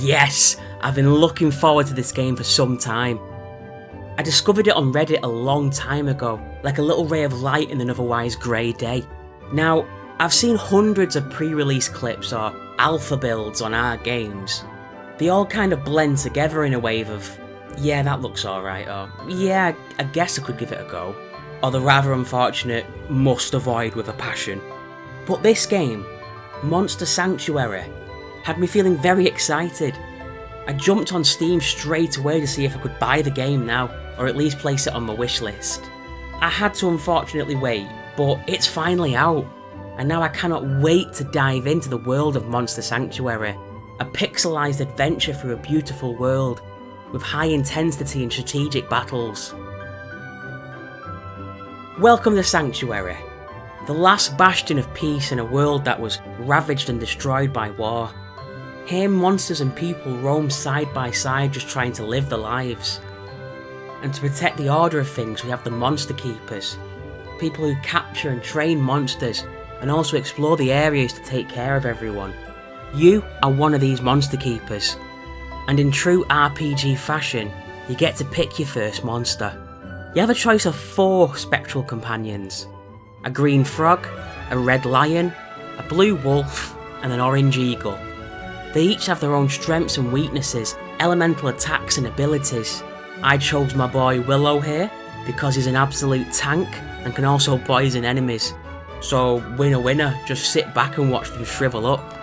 Yes, I've been looking forward to this game for some time. I discovered it on Reddit a long time ago, like a little ray of light in an otherwise grey day. Now, I've seen hundreds of pre-release clips or alpha builds on our games. They all kind of blend together in a wave of, yeah, that looks alright, or yeah, I guess I could give it a go, or the rather unfortunate, must avoid with a passion. But this game, Monster Sanctuary, had me feeling very excited. I jumped on Steam straight away to see if I could buy the game now, or at least place it on my wishlist. I had to unfortunately wait, but it's finally out, and now I cannot wait to dive into the world of Monster Sanctuary, a pixelised adventure through a beautiful world, with high intensity and strategic battles. Welcome to Sanctuary, the last bastion of peace in a world that was ravaged and destroyed by war. Here monsters and people roam side by side just trying to live their lives. And to protect the order of things we have the Monster Keepers, people who capture and train monsters and also explore the areas to take care of everyone. You are one of these Monster Keepers, and in true RPG fashion, you get to pick your first monster. You have a choice of 4 spectral companions: a green frog, a red lion, a blue wolf, and an orange eagle. They each have their own strengths and weaknesses, elemental attacks and abilities. I chose my boy Willow here because he's an absolute tank and can also poison enemies. So winner winner, just sit back and watch them shrivel up.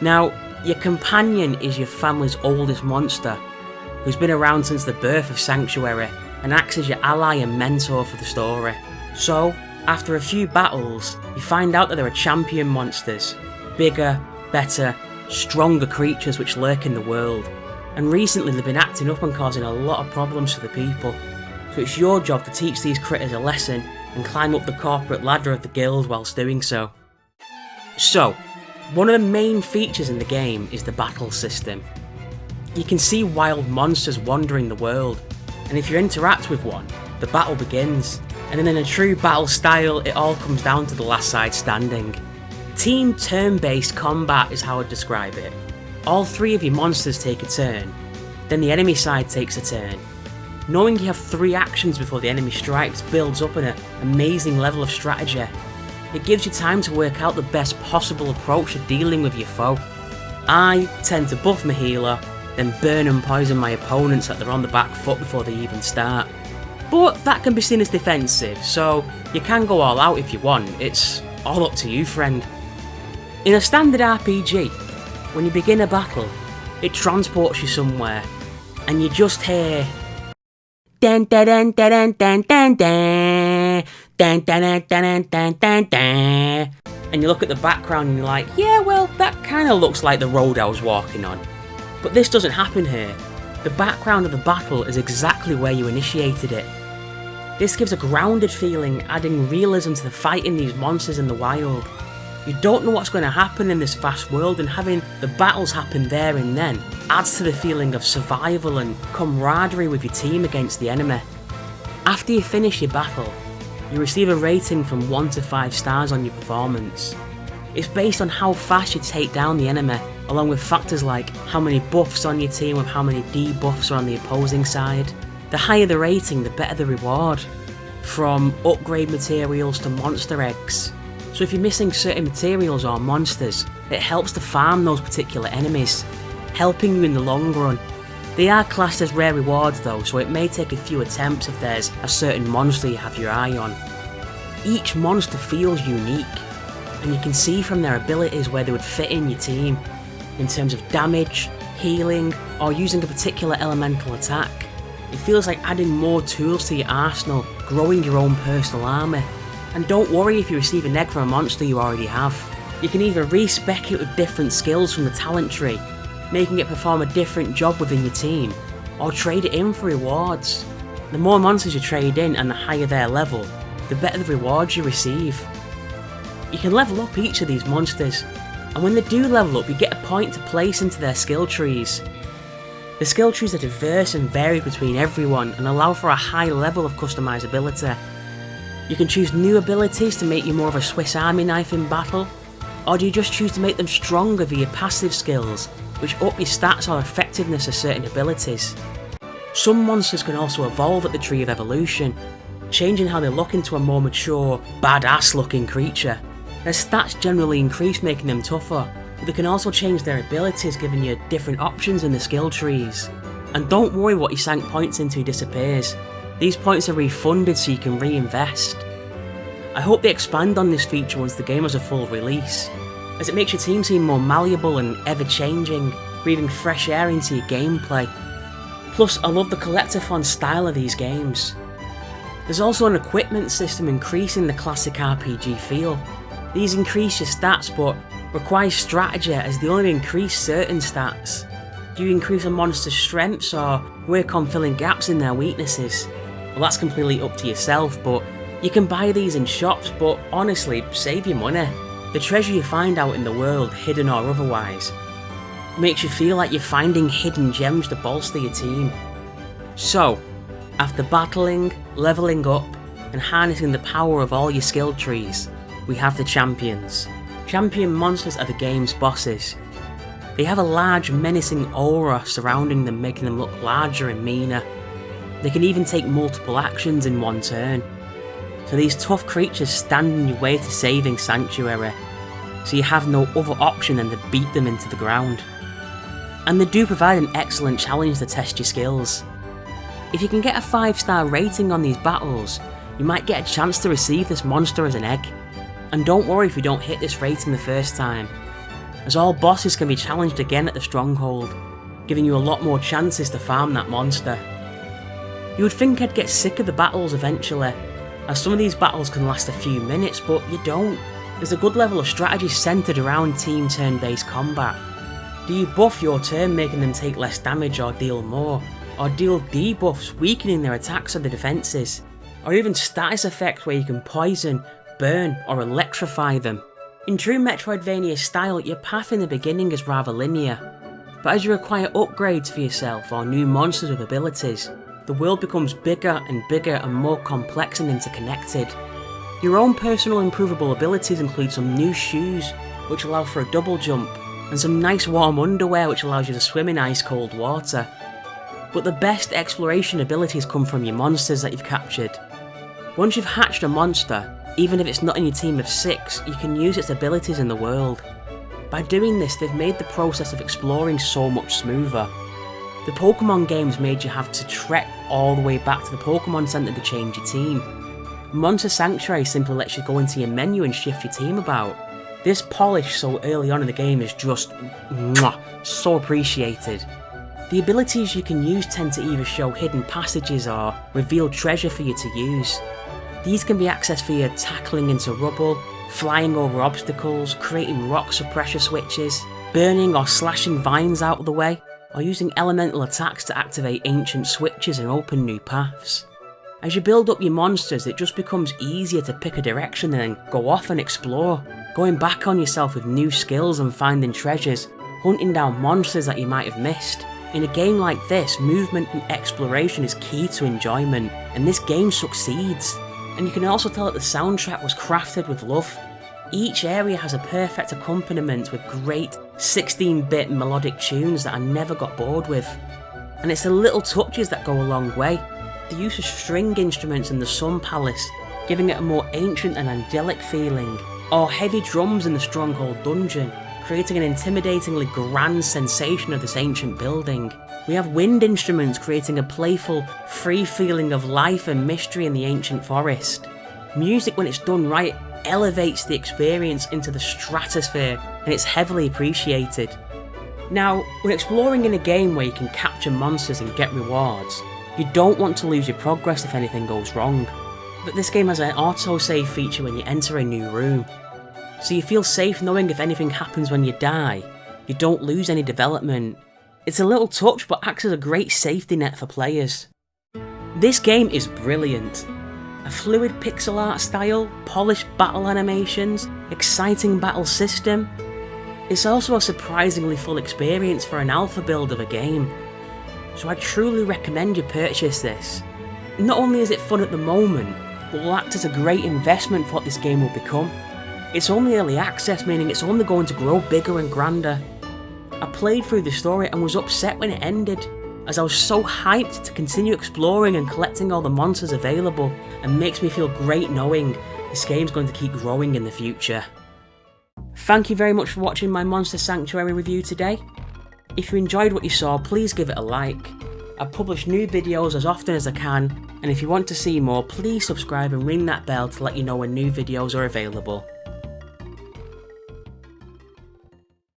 Now, your companion is your family's oldest monster, who's been around since the birth of Sanctuary and acts as your ally and mentor for the story. So, after a few battles, you find out that there are champion monsters, bigger, better, stronger creatures which lurk in the world, and recently they've been acting up and causing a lot of problems for the people. So it's your job to teach these critters a lesson and climb up the corporate ladder of the guild whilst doing so. So, one of the main features in the game is the battle system. You can see wild monsters wandering the world, and if you interact with one, the battle begins, and then in a true battle style, it all comes down to the last side standing. Team turn-based combat is how I'd describe it. All 3 of your monsters take a turn, then the enemy side takes a turn. Knowing you have 3 actions before the enemy strikes builds up an amazing level of strategy. It gives you time to work out the best possible approach to dealing with your foe. I tend to buff my healer, then burn and poison my opponents so that they're on the back foot before they even start. But that can be seen as defensive, so you can go all out if you want, it's all up to you, friend. In a standard RPG, when you begin a battle, it transports you somewhere, and you just hear dan dan dan dan dan dan dan dan dan dan dan dan dan dan, and you look at the background and you're like, yeah, well, that kind of looks like the road I was walking on. But this doesn't happen here. The background of the battle is exactly where you initiated it. This gives a grounded feeling, adding realism to the fighting these monsters in the wild. You don't know what's going to happen in this vast world, and having the battles happen there and then adds to the feeling of survival and camaraderie with your team against the enemy. After you finish your battle, you receive a rating from 1 to 5 stars on your performance. It's based on how fast you take down the enemy, along with factors like how many buffs on your team with how many debuffs are on the opposing side. The higher the rating, the better the reward. From upgrade materials to monster eggs. So if you're missing certain materials or monsters, it helps to farm those particular enemies, helping you in the long run. They are classed as rare rewards though, so it may take a few attempts if there's a certain monster you have your eye on. Each monster feels unique, and you can see from their abilities where they would fit in your team, in terms of damage, healing, or using a particular elemental attack. It feels like adding more tools to your arsenal, growing your own personal army. And don't worry if you receive an egg from a monster you already have. You can either respec it with different skills from the talent tree, making it perform a different job within your team, or trade it in for rewards. The more monsters you trade in and the higher their level, the better the rewards you receive. You can level up each of these monsters, and when they do level up you get a point to place into their skill trees. The skill trees are diverse and varied between everyone and allow for a high level of customizability. You can choose new abilities to make you more of a Swiss Army knife in battle, or do you just choose to make them stronger via passive skills, which up your stats or effectiveness of certain abilities. Some monsters can also evolve at the Tree of Evolution, changing how they look into a more mature, badass looking creature. Their stats generally increase, making them tougher, but they can also change their abilities, giving you different options in the skill trees. And don't worry what you sank points into disappears. These points are refunded so you can reinvest. I hope they expand on this feature once the game has a full release, as it makes your team seem more malleable and ever-changing, breathing fresh air into your gameplay. Plus, I love the collectathon style of these games. There's also an equipment system increasing the classic RPG feel. These increase your stats but require strategy, as they only increase certain stats. Do you increase a monster's strengths or work on filling gaps in their weaknesses? Well, that's completely up to yourself, but you can buy these in shops, but honestly, save your money. The treasure you find out in the world, hidden or otherwise, makes you feel like you're finding hidden gems to bolster your team. So, after battling, levelling up, and harnessing the power of all your skill trees, we have the champions. Champion monsters are the game's bosses. They have a large, menacing aura surrounding them, making them look larger and meaner. They can even take multiple actions in one turn. So these tough creatures stand in your way to saving Sanctuary, so you have no other option than to beat them into the ground. And they do provide an excellent challenge to test your skills. If you can get a 5-star rating on these battles, you might get a chance to receive this monster as an egg. And don't worry if you don't hit this rating the first time, as all bosses can be challenged again at the stronghold, giving you a lot more chances to farm that monster. You would think I'd get sick of the battles eventually, as some of these battles can last a few minutes, but you don't. There's a good level of strategy centred around team turn-based combat. Do you buff your turn, making them take less damage or deal more? Or deal debuffs, weakening their attacks or their defences? Or even status effects where you can poison, burn or electrify them? In true Metroidvania style, your path in the beginning is rather linear, but as you acquire upgrades for yourself or new monsters with abilities, the world becomes bigger and more complex and interconnected. Your own personal improvable abilities include some new shoes, which allow for a double jump, and some nice warm underwear which allows you to swim in ice cold water. But the best exploration abilities come from your monsters that you've captured. Once you've hatched a monster, even if it's not in your team of 6, you can use its abilities in the world. By doing this, they've made the process of exploring so much smoother. The Pokemon games made you have to trek all the way back to the Pokemon Center to change your team. Monster Sanctuary simply lets you go into your menu and shift your team about. This polish so early on in the game is just so appreciated. The abilities you can use tend to either show hidden passages or reveal treasure for you to use. These can be accessed via tackling into rubble, flying over obstacles, creating rocks for pressure switches, burning or slashing vines out of the way, or using elemental attacks to activate ancient switches and open new paths. As you build up your monsters, it just becomes easier to pick a direction and then go off and explore, going back on yourself with new skills and finding treasures, hunting down monsters that you might have missed. In a game like this, movement and exploration is key to enjoyment, and this game succeeds. And you can also tell that the soundtrack was crafted with love. Each area has a perfect accompaniment with great 16-bit melodic tunes that I never got bored with. And it's the little touches that go a long way. The use of string instruments in the Sun Palace, giving it a more ancient and angelic feeling, or heavy drums in the Stronghold Dungeon, creating an intimidatingly grand sensation of this ancient building. We have wind instruments creating a playful, free feeling of life and mystery in the ancient forest. Music, when it's done right, elevates the experience into the stratosphere, and it's heavily appreciated. Now, when exploring in a game where you can capture monsters and get rewards, you don't want to lose your progress if anything goes wrong. But this game has an autosave feature when you enter a new room, so you feel safe knowing if anything happens when you die, you don't lose any development. It's a little touch but acts as a great safety net for players. This game is brilliant. A fluid pixel art style, polished battle animations, exciting battle system. It's also a surprisingly full experience for an alpha build of a game, so I truly recommend you purchase this. Not only is it fun at the moment, but will act as a great investment for what this game will become. It's only early access, meaning it's only going to grow bigger and grander. I played through the story and was upset when it ended, as I was so hyped to continue exploring and collecting all the monsters available, and makes me feel great knowing this game's going to keep growing in the future. Thank you very much for watching my Monster Sanctuary review today. If you enjoyed what you saw, please give it a like. I publish new videos as often as I can, and if you want to see more, please subscribe and ring that bell to let you know when new videos are available.